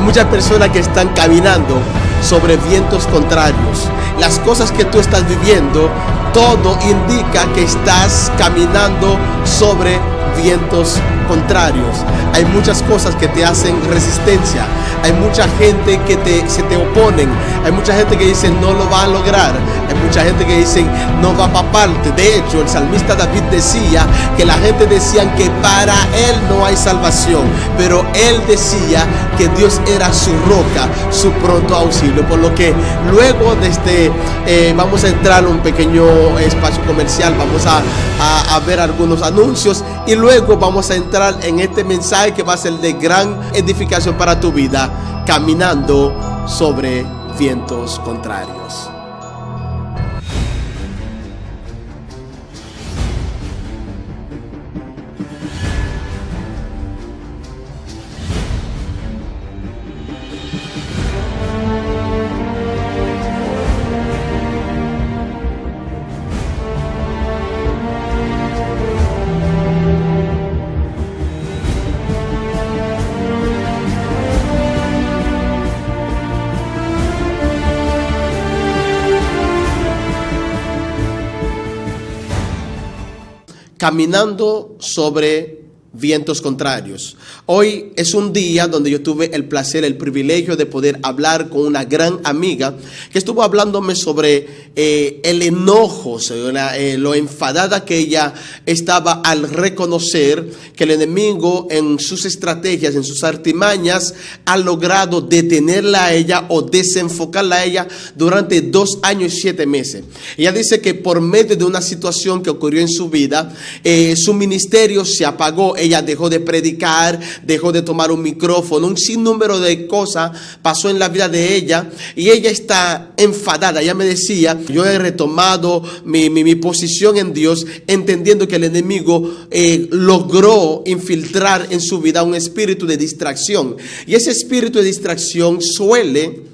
muchas personas que están caminando sobre vientos contrarios. Las cosas que tú estás viviendo, todo indica que estás caminando sobre vientos contrarios. Hay muchas cosas que te hacen resistencia. Hay mucha gente que se te oponen. Hay mucha gente que dice no lo va a lograr. Hay mucha gente que dice no va para parte. De hecho, el salmista David decía que la gente decía que para él no hay salvación, pero él decía que Dios era su roca, su pronto auxilio. Por lo que luego de vamos a entrar a un pequeño espacio comercial, vamos a ver algunos anuncios y luego vamos a entrar en este mensaje que va a ser de gran edificación para tu vida, caminando sobre vientos contrarios. Caminando sobre vientos contrarios. Hoy es un día donde yo tuve el placer, el privilegio de poder hablar con una gran amiga que estuvo hablándome sobre el enojo, lo enfadada que ella estaba al reconocer que el enemigo en sus estrategias, en sus artimañas, ha logrado detenerla a ella o desenfocarla a ella durante 2 años y 7 meses. Ella dice que por medio de una situación que ocurrió en su vida, su ministerio se apagó. Ella dejó de predicar, dejó de tomar un micrófono, un sinnúmero de cosas pasó en la vida de ella y ella está enfadada. Ella me decía, yo he retomado mi posición en Dios, entendiendo que el enemigo logró infiltrar en su vida un espíritu de distracción. Y ese espíritu de distracción suele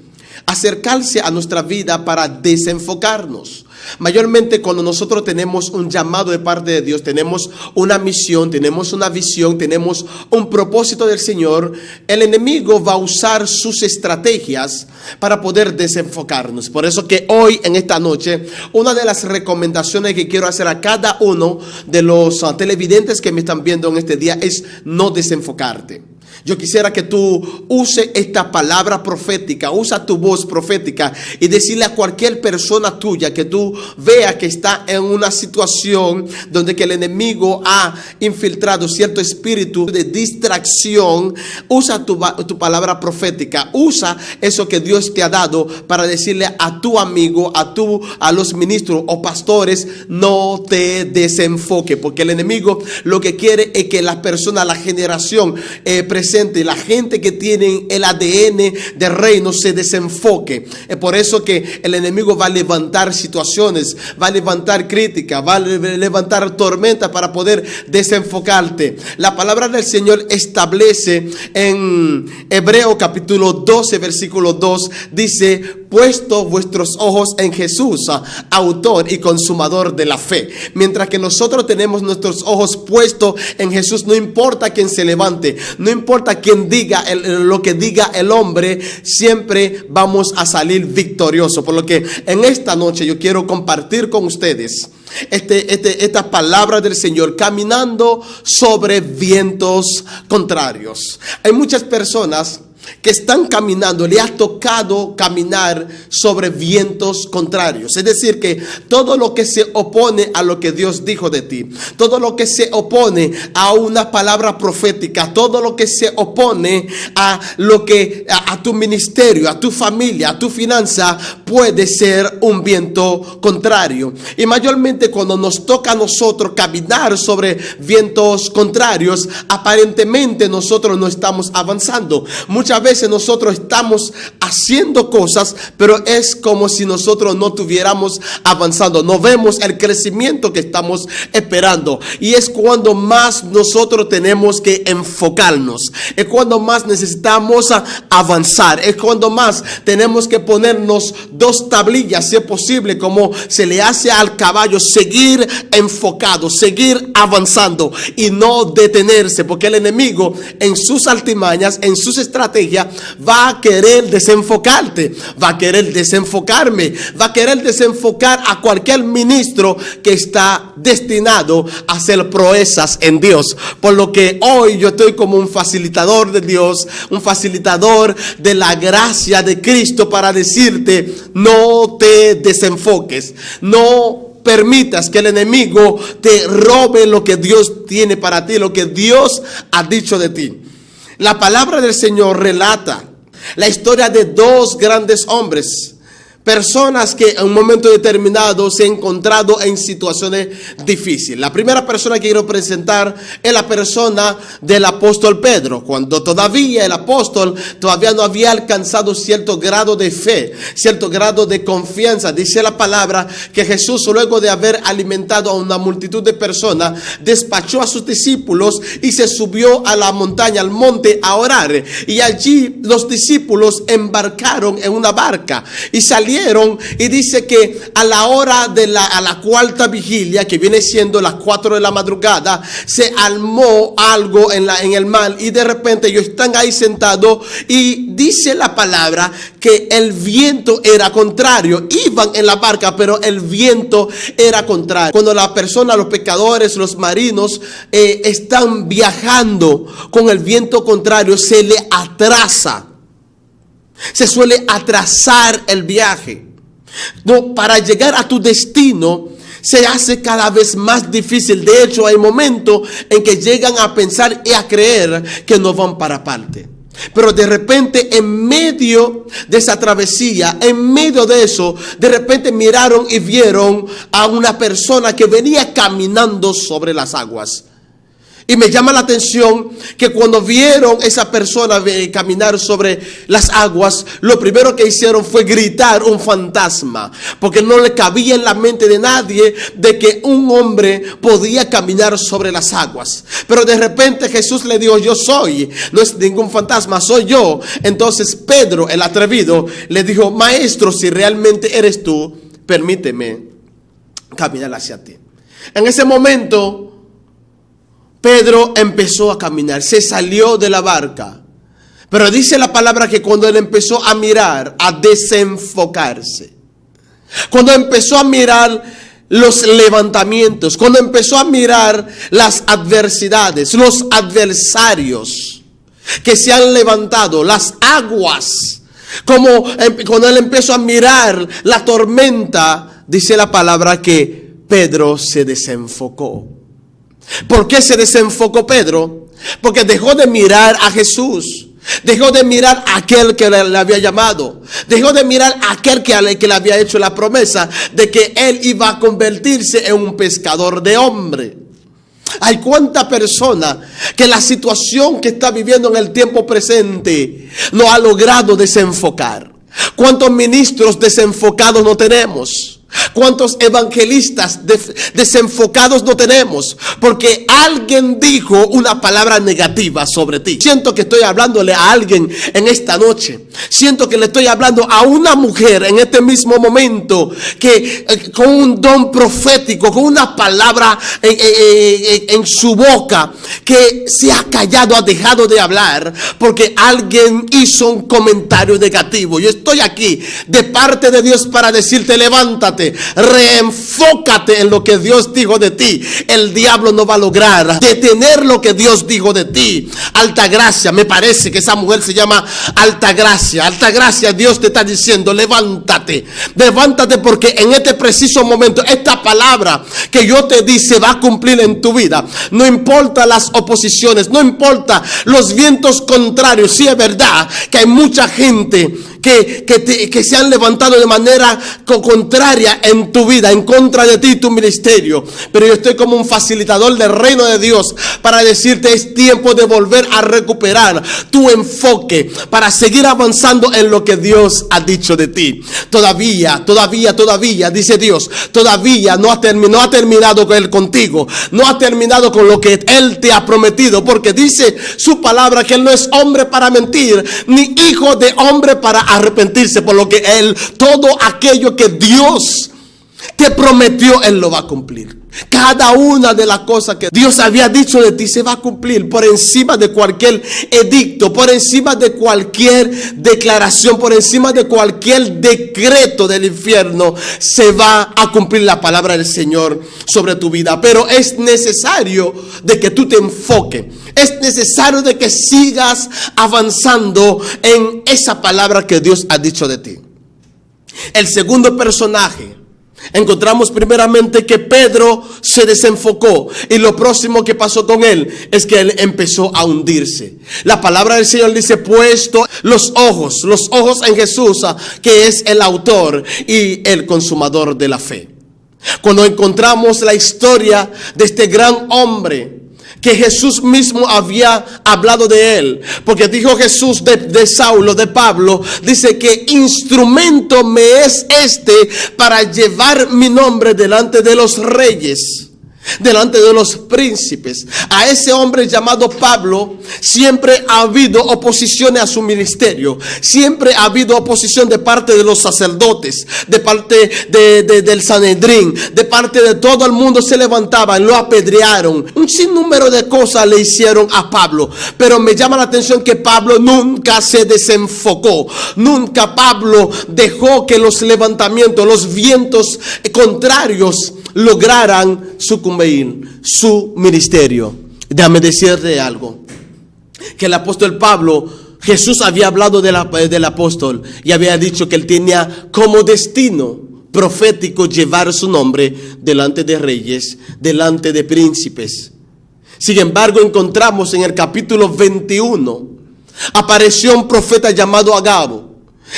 acercarse a nuestra vida para desenfocarnos. Mayormente cuando nosotros tenemos un llamado de parte de Dios, tenemos una misión, tenemos una visión, tenemos un propósito del Señor, el enemigo va a usar sus estrategias para poder desenfocarnos. Por eso que hoy, en esta noche, una de las recomendaciones que quiero hacer a cada uno de los televidentes que me están viendo en este día es no desenfocarte. Yo quisiera que tú uses esta palabra profética, usa tu voz profética y decirle a cualquier persona tuya que tú veas que está en una situación donde que el enemigo ha infiltrado cierto espíritu de distracción. Usa tu palabra profética, usa eso que Dios te ha dado para decirle a tu amigo, a los ministros o pastores, no te desenfoque, porque el enemigo lo que quiere es que la persona, la generación presente, la gente que tiene el ADN de reino se desenfoque. Es por eso que el enemigo va a levantar situaciones, va a levantar crítica, va a levantar tormenta para poder desenfocarte. La palabra del Señor establece en Hebreo capítulo 12 versículo 2, dice: puesto vuestros ojos en Jesús, autor y consumador de la fe. Mientras que nosotros tenemos nuestros ojos puestos en Jesús, no importa quién se levante, no importa quien diga lo que diga el hombre, siempre vamos a salir victoriosos. Por lo que en esta noche yo quiero compartir con ustedes esta palabra del Señor, caminando sobre vientos contrarios. Hay muchas personas que están caminando, le ha tocado caminar sobre vientos contrarios. Es decir, que todo lo que se opone a lo que Dios dijo de ti, todo lo que se opone a una palabra profética, todo lo que se opone a lo que a tu ministerio, a tu familia, a tu finanza, puede ser un viento contrario. Y mayormente cuando nos toca a nosotros caminar sobre vientos contrarios, aparentemente nosotros no estamos avanzando. Muchas veces nosotros estamos haciendo cosas, pero es como si nosotros no estuviéramos avanzando. No vemos el crecimiento que estamos esperando. Y es cuando más nosotros tenemos que enfocarnos. Es cuando más necesitamos avanzar. Es cuando más tenemos que ponernos 2 tablillas, si es posible, como se le hace al caballo, seguir enfocado, seguir avanzando y no detenerse, porque el enemigo en sus artimañas, en sus estrategias, va a querer desenfocarte, va a querer desenfocarme, va a querer desenfocar a cualquier ministro que está destinado a hacer proezas en Dios. Por lo que hoy yo estoy como un facilitador de Dios, un facilitador de la gracia de Cristo, para decirte: no te desenfoques, no permitas que el enemigo te robe lo que Dios tiene para ti, lo que Dios ha dicho de ti. La palabra del Señor relata la historia de 2 grandes hombres, personas que en un momento determinado se han encontrado en situaciones difíciles. La primera persona que quiero presentar es la persona del apóstol Pedro, cuando todavía el apóstol todavía no había alcanzado cierto grado de fe, cierto grado de confianza. Dice la palabra que Jesús, luego de haber alimentado a una multitud de personas, despachó a sus discípulos y se subió a la montaña, al monte, a orar. Y allí los discípulos embarcaron en una barca y salieron, y dice que a la hora de la cuarta vigilia, que viene siendo las 4 de la madrugada, se armó algo en el mar, y de repente ellos están ahí sentados, y dice la palabra que el viento era contrario. Iban en la barca, pero el viento era contrario. Cuando la persona, los pescadores, los marinos están viajando con el viento contrario, se le atrasa. Se suele atrasar el viaje. No, para llegar a tu destino se hace cada vez más difícil. De hecho, hay momentos en que llegan a pensar y a creer que no van para parte. Pero de repente, en medio de esa travesía, en medio de eso, de repente miraron y vieron a una persona que venía caminando sobre las aguas. Y me llama la atención que cuando vieron esa persona caminar sobre las aguas, lo primero que hicieron fue gritar: un fantasma, porque no le cabía en la mente de nadie de que un hombre podía caminar sobre las aguas. Pero de repente Jesús le dijo: yo soy, no es ningún fantasma, soy yo. Entonces Pedro, el atrevido, le dijo: maestro, si realmente eres tú, permíteme caminar hacia ti. En ese momento Pedro empezó a caminar, se salió de la barca. Pero dice la palabra que cuando él empezó a mirar, a desenfocarse, cuando empezó a mirar los levantamientos, cuando empezó a mirar las adversidades, los adversarios que se han levantado, las aguas, como cuando él empezó a mirar la tormenta, dice la palabra que Pedro se desenfocó. ¿Por qué se desenfocó Pedro? Porque dejó de mirar a Jesús. Dejó de mirar a aquel que le había llamado. Dejó de mirar a aquel que le había hecho la promesa de que él iba a convertirse en un pescador de hombres. Hay cuánta persona que la situación que está viviendo en el tiempo presente no ha logrado desenfocar. ¿Cuántos ministros desenfocados no tenemos? ¿Cuántos evangelistas desenfocados no tenemos? Porque alguien dijo una palabra negativa sobre ti. Siento que estoy hablándole a alguien en esta noche. Siento que le estoy hablando a una mujer en este mismo momento que con un don profético, con una palabra en su boca, que se ha callado, ha dejado de hablar porque alguien hizo un comentario negativo. Yo estoy aquí de parte de Dios para decirte: levántate. Reenfócate en lo que Dios dijo de ti. El diablo no va a lograr detener lo que Dios dijo de ti. Altagracia, me parece que esa mujer se llama Altagracia. Altagracia, Dios te está diciendo: levántate. Levántate, porque en este preciso momento esta palabra que yo te di se va a cumplir en tu vida. No importa las oposiciones, no importa los vientos contrarios. Sí, es verdad que hay mucha gente que se han levantado de manera contraria en tu vida, en contra de ti y tu ministerio. Pero yo estoy como un facilitador del reino de Dios para decirte: es tiempo de volver a recuperar tu enfoque para seguir avanzando en lo que Dios ha dicho de ti. Todavía, dice Dios, todavía no ha terminado con Él contigo. No ha terminado con lo que Él te ha prometido, porque dice su palabra que Él no es hombre para mentir, ni hijo de hombre para a arrepentirse, por lo que todo aquello que Dios te prometió, Él lo va a cumplir. Cada una de las cosas que Dios había dicho de ti se va a cumplir, por encima de cualquier edicto, por encima de cualquier declaración, por encima de cualquier decreto del infierno. Se va a cumplir la palabra del Señor sobre tu vida. Pero es necesario de que tú te enfoques. Es necesario de que sigas avanzando en esa palabra que Dios ha dicho de ti. El segundo personaje, encontramos primeramente que Pedro se desenfocó, y lo próximo que pasó con él es que él empezó a hundirse. La palabra del Señor dice: puesto los ojos en Jesús, que es el autor y el consumador de la fe. Cuando encontramos la historia de este gran hombre, que Jesús mismo había hablado de él, porque dijo Jesús de Saulo, de Pablo, dice que instrumento me es este para llevar mi nombre delante de los reyes, delante de los príncipes. A ese hombre llamado Pablo siempre ha habido oposiciones a su ministerio. Siempre ha habido oposición de parte de los sacerdotes, de parte del Sanedrín, de parte de todo el mundo. Se levantaban, lo apedrearon, un sinnúmero de cosas le hicieron a Pablo. Pero me llama la atención que Pablo nunca se desenfocó. Nunca Pablo dejó que los levantamientos, los vientos contrarios lograran sucumbir su ministerio. Déjame decirte algo, que el apóstol Pablo, Jesús había hablado del apóstol y había dicho que él tenía como destino profético llevar su nombre delante de reyes, delante de príncipes. Sin embargo, encontramos en el capítulo 21, apareció un profeta llamado Agabo,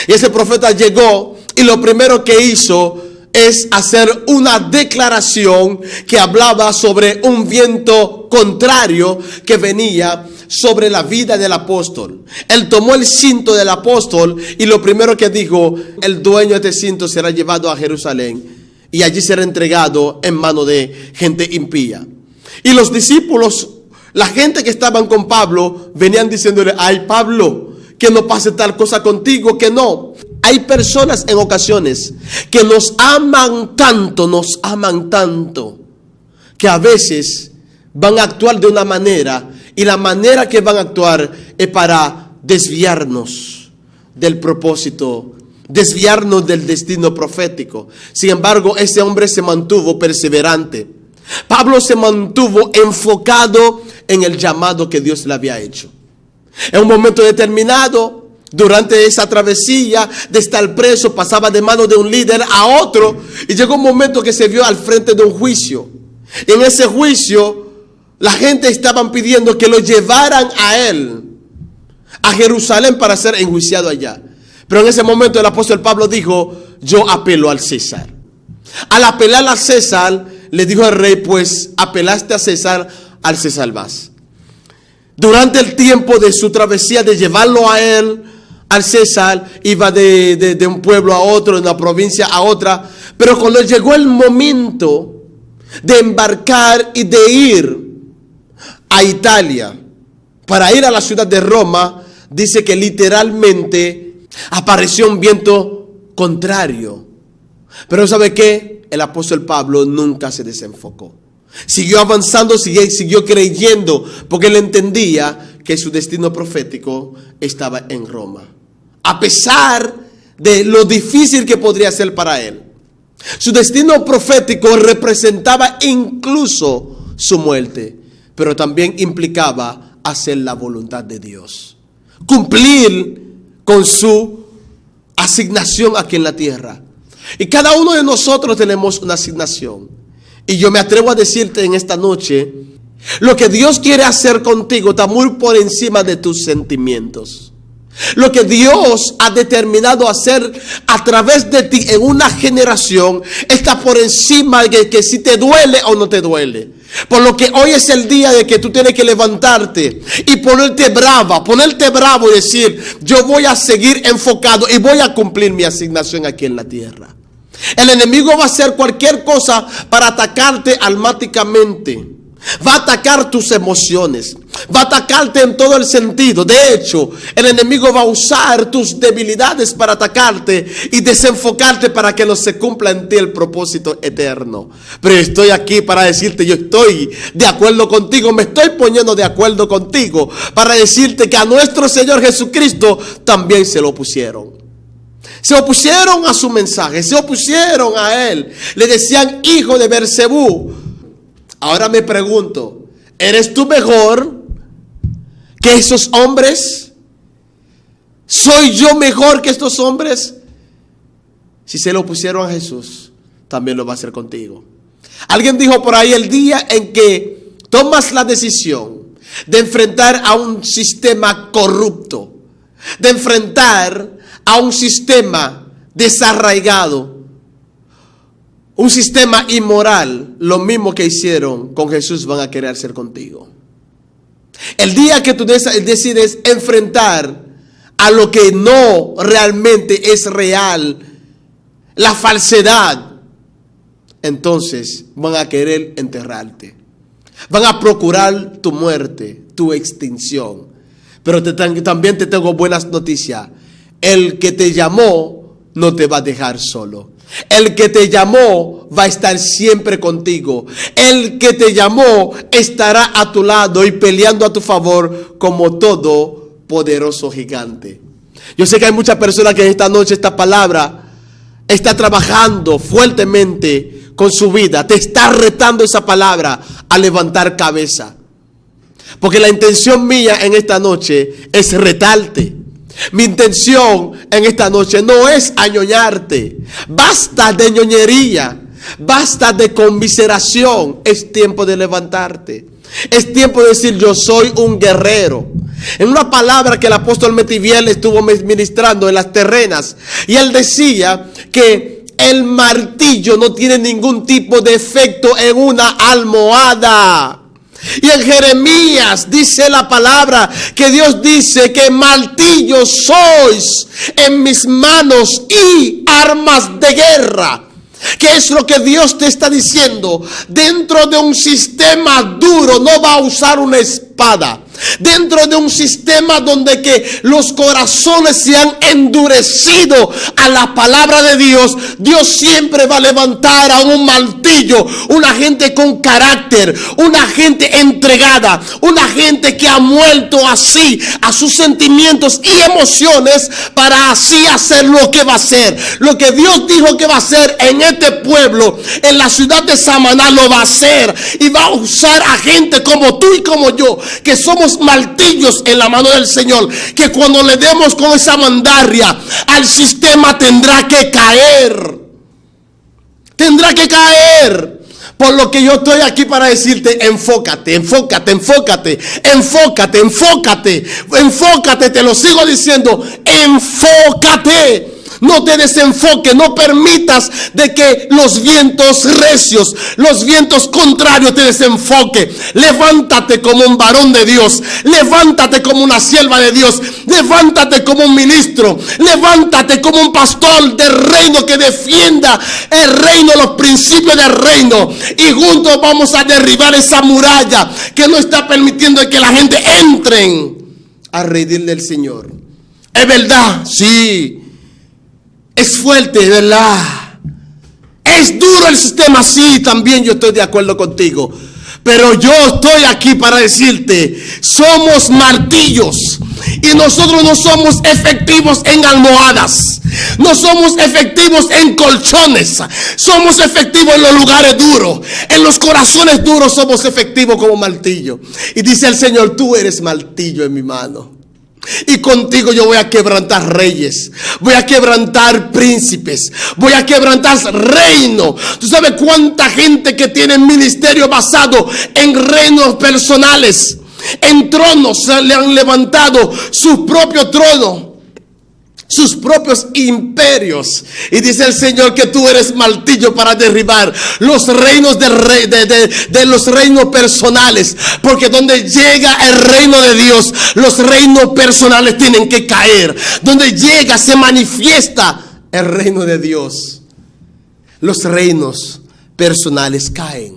y ese profeta llegó y lo primero que hizo es hacer una declaración que hablaba sobre un viento contrario que venía sobre la vida del apóstol. Él tomó el cinto del apóstol y lo primero que dijo: el dueño de este cinto será llevado a Jerusalén y allí será entregado en mano de gente impía. Y los discípulos, la gente que estaban con Pablo, venían diciéndole: ay, Pablo, que no pase tal cosa contigo, que no. Hay personas en ocasiones que nos aman tanto, que a veces van a actuar de una manera, y la manera que van a actuar es para desviarnos del propósito, desviarnos del destino profético. Sin embargo, ese hombre se mantuvo perseverante. Pablo se mantuvo enfocado en el llamado que Dios le había hecho. En un momento determinado, durante esa travesía de estar preso, pasaba de mano de un líder a otro, y llegó un momento que se vio al frente de un juicio. Y en ese juicio, la gente estaban pidiendo que lo llevaran a él a Jerusalén para ser enjuiciado allá. Pero en ese momento el apóstol Pablo dijo: yo apelo al César. Al apelar al César, le dijo al rey: pues apelaste a César, al César vas. Durante el tiempo de su travesía de llevarlo a él, al César, iba de un pueblo a otro, de una provincia a otra. Pero cuando llegó el momento de embarcar y de ir a Italia para ir a la ciudad de Roma, dice que literalmente apareció un viento contrario. Pero ¿sabe qué? El apóstol Pablo nunca se desenfocó. Siguió avanzando, siguió creyendo, porque él entendía que su destino profético estaba en Roma. A pesar de lo difícil que podría ser para él, su destino profético representaba incluso su muerte, pero también implicaba hacer la voluntad de Dios, cumplir con su asignación aquí en la tierra. Y cada uno de nosotros tenemos una asignación. Y yo me atrevo a decirte en esta noche, lo que Dios quiere hacer contigo está muy por encima de tus sentimientos. Lo que Dios ha determinado hacer a través de ti en una generación está por encima de que si te duele o no te duele. Por lo que hoy es el día de que tú tienes que levantarte y ponerte bravo y decir: yo voy a seguir enfocado y voy a cumplir mi asignación aquí en la tierra. El enemigo va a hacer cualquier cosa para atacarte almáticamente, Va a atacar tus emociones. Va a atacarte en todo el sentido. De hecho, el enemigo va a usar tus debilidades para atacarte y desenfocarte para que no se cumpla en ti el propósito eterno. Pero estoy aquí para decirte, yo estoy de acuerdo contigo. Me estoy poniendo de acuerdo contigo para decirte que a nuestro Señor Jesucristo también se lo opusieron. Se opusieron a su mensaje. Se opusieron a Él. Le decían hijo de Beelzebú. Ahora me pregunto, ¿eres tú mejor que esos hombres? ¿Soy yo mejor que estos hombres? Si se lo opusieron a Jesús, también lo va a hacer contigo. Alguien dijo por ahí, el día en que tomas la decisión de enfrentar a un sistema corrupto, de enfrentar a un sistema desarraigado, un sistema inmoral, lo mismo que hicieron con Jesús van a querer hacer contigo. El día que tú decides enfrentar a lo que no realmente es real, la falsedad, entonces van a querer enterrarte. Van a procurar tu muerte, tu extinción. Pero también te tengo buenas noticias. El que te llamó no te va a dejar solo. El que te llamó va a estar siempre contigo. El que te llamó estará a tu lado y peleando a tu favor como todo poderoso gigante. Yo sé que hay muchas personas que esta noche esta palabra está trabajando fuertemente con su vida. Te está retando esa palabra a levantar cabeza. Porque la intención mía en esta noche es retarte. Mi intención en esta noche no es añoñarte. Basta de ñoñería. Basta de conmiseración. Es tiempo de levantarte. Es tiempo de decir yo soy un guerrero. En una palabra que el apóstol Metiviel estuvo ministrando en las terrenas. Y él decía que el martillo no tiene ningún tipo de efecto en una almohada. Y en Jeremías dice la palabra que Dios dice que martillos sois en mis manos y armas de guerra. ¿Qué es lo que Dios te está diciendo? Dentro de un sistema duro no va a usar una espada. Dentro de un sistema donde que los corazones se han endurecido a la palabra de Dios, Dios siempre va a levantar a un martillo, una gente con carácter, una gente entregada, una gente que ha muerto así a sus sentimientos y emociones para así hacer lo que va a hacer. Lo que Dios dijo que va a hacer en este pueblo, en la ciudad de Samaná, lo va a hacer y va a usar a gente como tú y como yo, que somos martillos en la mano del Señor, que cuando le demos con esa mandarria al sistema tendrá que caer. Tendrá que caer. Por lo que yo estoy aquí para decirte, enfócate, enfócate, enfócate, enfócate, enfócate, enfócate, te lo sigo diciendo, enfócate. No te desenfoques, no permitas de que los vientos recios, los vientos contrarios te desenfoquen. Levántate como un varón de Dios, levántate como una sierva de Dios, levántate como un ministro, levántate como un pastor del reino que defienda el reino, los principios del reino. Y juntos vamos a derribar esa muralla que no está permitiendo que la gente entre a redil del Señor. Es verdad, sí. Es fuerte, ¿verdad? Es duro el sistema, sí, también yo estoy de acuerdo contigo. Pero yo estoy aquí para decirte, somos martillos. Y nosotros no somos efectivos en almohadas. No somos efectivos en colchones. Somos efectivos en los lugares duros. En los corazones duros somos efectivos como martillo. Y dice el Señor, tú eres martillo en mi mano. Y contigo yo voy a quebrantar reyes, voy a quebrantar príncipes, voy a quebrantar reino. ¿Tú sabes cuánta gente que tiene ministerio basado en reinos personales, en tronos, se le han levantado su propio trono, sus propios imperios? Y dice el Señor que tú eres martillo para derribar los reinos de los reinos personales. Porque donde llega el reino de Dios, los reinos personales tienen que caer. Donde llega, se manifiesta el reino de Dios, los reinos personales caen,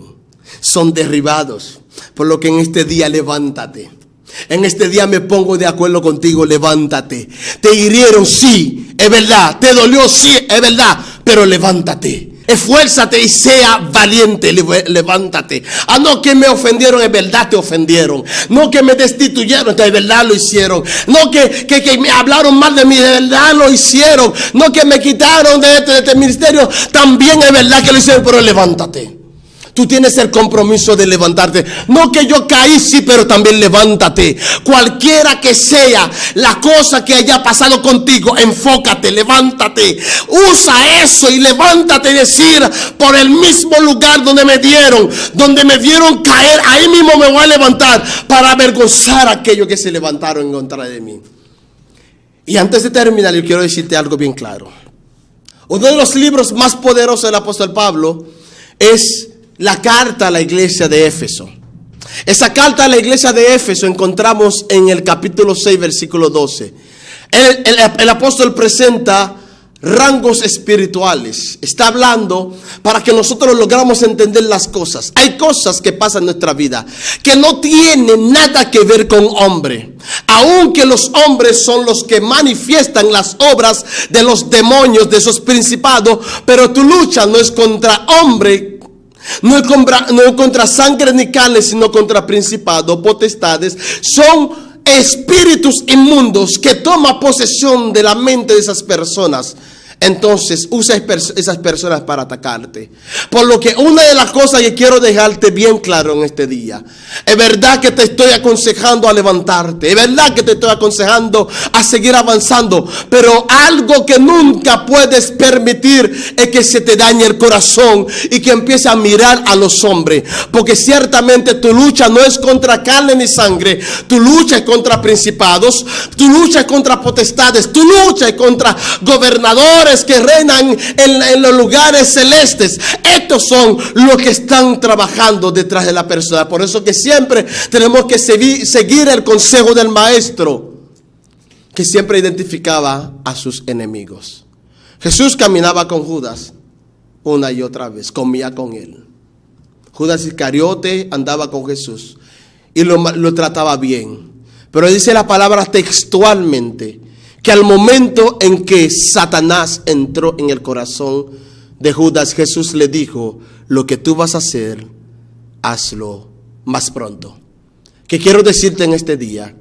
son derribados. Por lo que en este día levántate. En este día me pongo de acuerdo contigo, levántate. Te hirieron, sí, es verdad. Te dolió, sí, es verdad. Pero levántate. Esfuérzate y sea valiente, levántate. No que me ofendieron, es verdad te ofendieron. No que me destituyeron, de verdad lo hicieron. No que me hablaron mal de mí, de verdad lo hicieron. No que me quitaron de este ministerio, también es verdad que lo hicieron, pero levántate. Tú tienes el compromiso de levantarte. No que yo caí, sí, pero también levántate. Cualquiera que sea la cosa que haya pasado contigo, enfócate, levántate. Usa eso y levántate y decir, por el mismo lugar donde me vieron caer, ahí mismo me voy a levantar para avergonzar a aquellos que se levantaron en contra de mí. Y antes de terminar, yo quiero decirte algo bien claro. Uno de los libros más poderosos del apóstol Pablo es la carta a la iglesia de Éfeso. Esa carta a la iglesia de Éfeso encontramos en el capítulo 6, versículo 12. El apóstol presenta rangos espirituales. Está hablando para que nosotros logramos entender las cosas. Hay cosas que pasan en nuestra vida que no tienen nada que ver con hombre. Aunque los hombres son los que manifiestan las obras de los demonios, de esos principados, pero tu lucha no es contra hombre. No es contra sangre ni carne, sino contra principados, potestades. Son espíritus inmundos que toman posesión de la mente de esas personas. Entonces usa esas personas para atacarte. Por lo que una de las cosas que quiero dejarte bien claro en este día, es verdad que te estoy aconsejando a levantarte, es verdad que te estoy aconsejando a seguir avanzando, pero algo que nunca puedes permitir es que se te dañe el corazón y que empieces a mirar a los hombres, porque ciertamente tu lucha no es contra carne ni sangre, tu lucha es contra principados, tu lucha es contra potestades, tu lucha es contra gobernadores que reinan en los lugares celestes. Estos son los que están trabajando detrás de la persona. Por eso que siempre tenemos que seguir el consejo del maestro, que siempre identificaba a sus enemigos. Jesús caminaba con Judas una y otra vez, comía con él. Judas Iscariote andaba con Jesús y lo trataba bien. Pero dice la palabra textualmente que al momento en que Satanás entró en el corazón de Judas, Jesús le dijo: lo que tú vas a hacer, hazlo más pronto. ¿Qué quiero decirte en este día?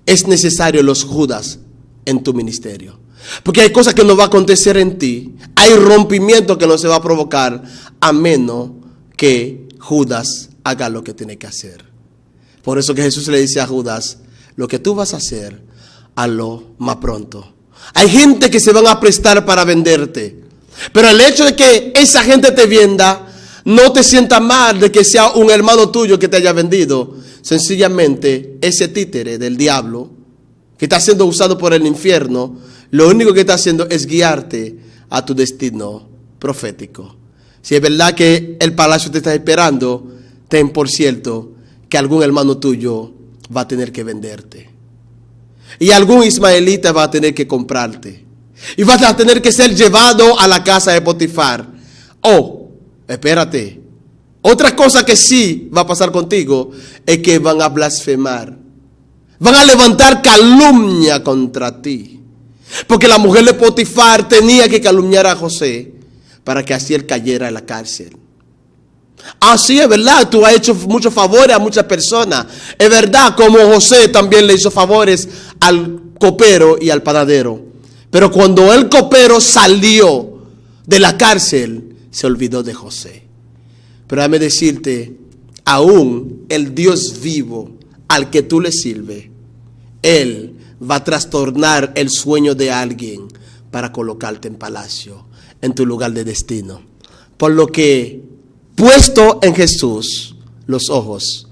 Es necesario los Judas en tu ministerio. Porque hay cosas que no va a acontecer en ti. Hay rompimiento que no se va a provocar a menos que Judas haga lo que tiene que hacer. Por eso que Jesús le dice a Judas: lo que tú vas a hacer, hazlo más pronto. Hay gente que se van a prestar para venderte, pero el hecho de que esa gente te venda, no te sienta mal de que sea un hermano tuyo que te haya vendido. Sencillamente ese títere del diablo que está siendo usado por el infierno, lo único que está haciendo es guiarte a tu destino profético. Si es verdad que el palacio te está esperando, ten por cierto que algún hermano tuyo va a tener que venderte. Y algún ismaelita va a tener que comprarte. Y vas a tener que ser llevado a la casa de Potifar. Espérate. Otra cosa que sí va a pasar contigo es que van a blasfemar. Van a levantar calumnia contra ti. Porque la mujer de Potifar tenía que calumniar a José para que así él cayera en la cárcel. Sí, es verdad, tú has hecho muchos favores a muchas personas. Es verdad, como José también le hizo favores al copero y al panadero. Pero cuando el copero salió de la cárcel, se olvidó de José. Pero déjame decirte, aún el Dios vivo al que tú le sirves, Él va a trastornar el sueño de alguien para colocarte en palacio, en tu lugar de destino. Por lo que, puesto en Jesús los ojos,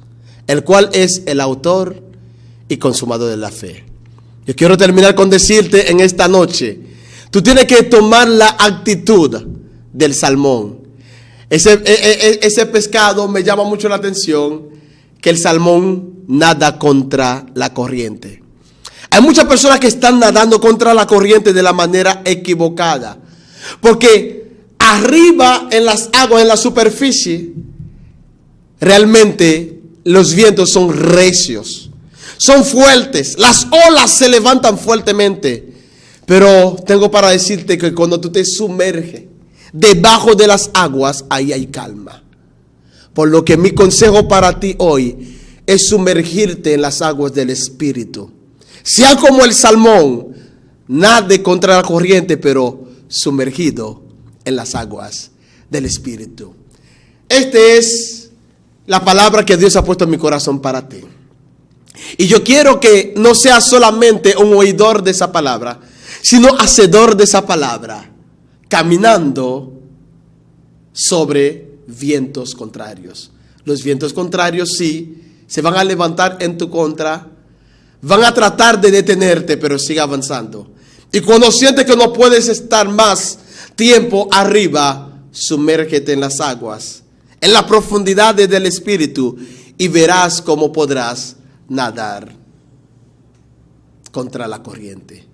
el cual es el autor y consumador de la fe. Yo quiero terminar con decirte en esta noche, tú tienes que tomar la actitud del salmón. Ese pescado me llama mucho la atención, que el salmón nada contra la corriente. Hay muchas personas que están nadando contra la corriente de la manera equivocada, porque arriba en las aguas, en la superficie, realmente los vientos son recios, son fuertes, las olas se levantan fuertemente. Pero tengo para decirte que cuando tú te sumerges debajo de las aguas, ahí hay calma. Por lo que mi consejo para ti hoy es sumergirte en las aguas del Espíritu. Sea como el salmón, nade contra la corriente, pero sumergido en las aguas del Espíritu. Esta es la palabra que Dios ha puesto en mi corazón para ti. Y yo quiero que no seas solamente un oidor de esa palabra, sino hacedor de esa palabra, caminando sobre vientos contrarios. Los vientos contrarios sí se van a levantar en tu contra, van a tratar de detenerte, pero sigue avanzando. Y cuando sientes que no puedes estar más tiempo arriba, sumérgete en las aguas, en la profundidad del Espíritu, y verás cómo podrás nadar contra la corriente.